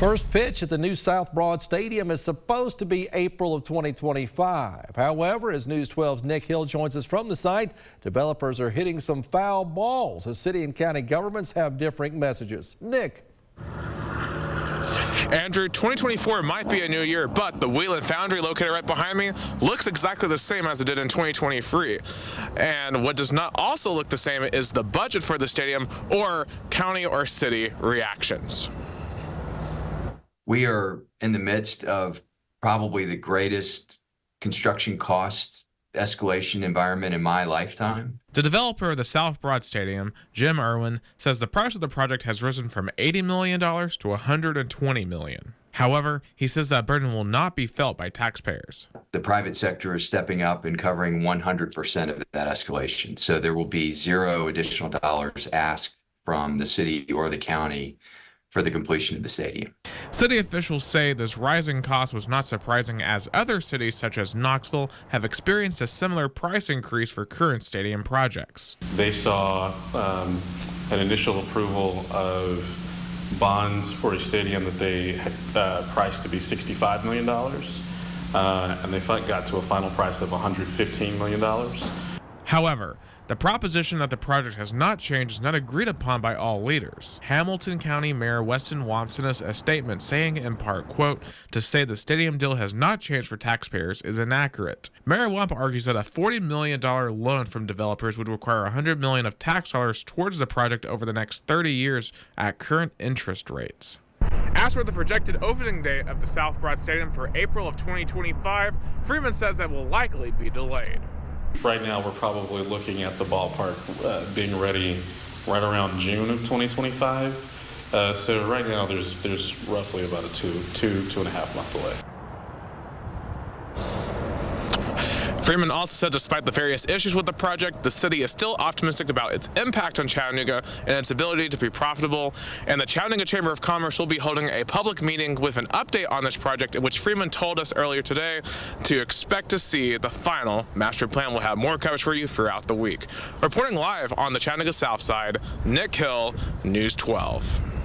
First pitch at the new South Broad Stadium is supposed to be April of 2025. However, as News 12's Nick Hill joins us from the site, developers are hitting some foul balls as city and county governments have differing messages. Nick. Andrew, 2024 might be a new year, but the Wheeling Foundry located right behind me looks exactly the same as it did in 2023. And what does not also look the same is the budget for the stadium or county or city reactions. We are in the midst of probably the greatest construction cost escalation environment in my lifetime. The developer of the South Broad Stadium, Jim Irwin, says the price of the project has risen from $80 million to $120 million. However, he says that burden will not be felt by taxpayers. The private sector is stepping up and covering 100% of that escalation. So there will be zero additional dollars asked from the city or the county for the completion of the stadium. City officials say this rising cost was not surprising, as other cities such as Knoxville have experienced a similar price increase for current stadium projects. They saw an initial approval of bonds for a stadium that they had priced to be $65 million, and they got to a final price of $115 million. However, the proposition that the project has not changed is not agreed upon by all leaders. Hamilton County Mayor Weston Wamp sent us a statement saying, in part, quote, "To say the stadium deal has not changed for taxpayers is inaccurate." Mayor Wamp argues that a $40 million loan from developers would require $100 million of tax dollars towards the project over the next 30 years at current interest rates. As for the projected opening date of the South Broad Stadium for April of 2025, Freeman says that will likely be delayed. Right now, we're probably looking at the ballpark being ready right around June of 2025. So right now, there's roughly about a two and a half month delay. Freeman also said despite the various issues with the project, the city is still optimistic about its impact on Chattanooga and its ability to be profitable. And the Chattanooga Chamber of Commerce will be holding a public meeting with an update on this project, in which Freeman told us earlier today to expect to see the final master plan. We'll have more coverage for you throughout the week. Reporting live on the Chattanooga South Side, Nick Hill, News 12.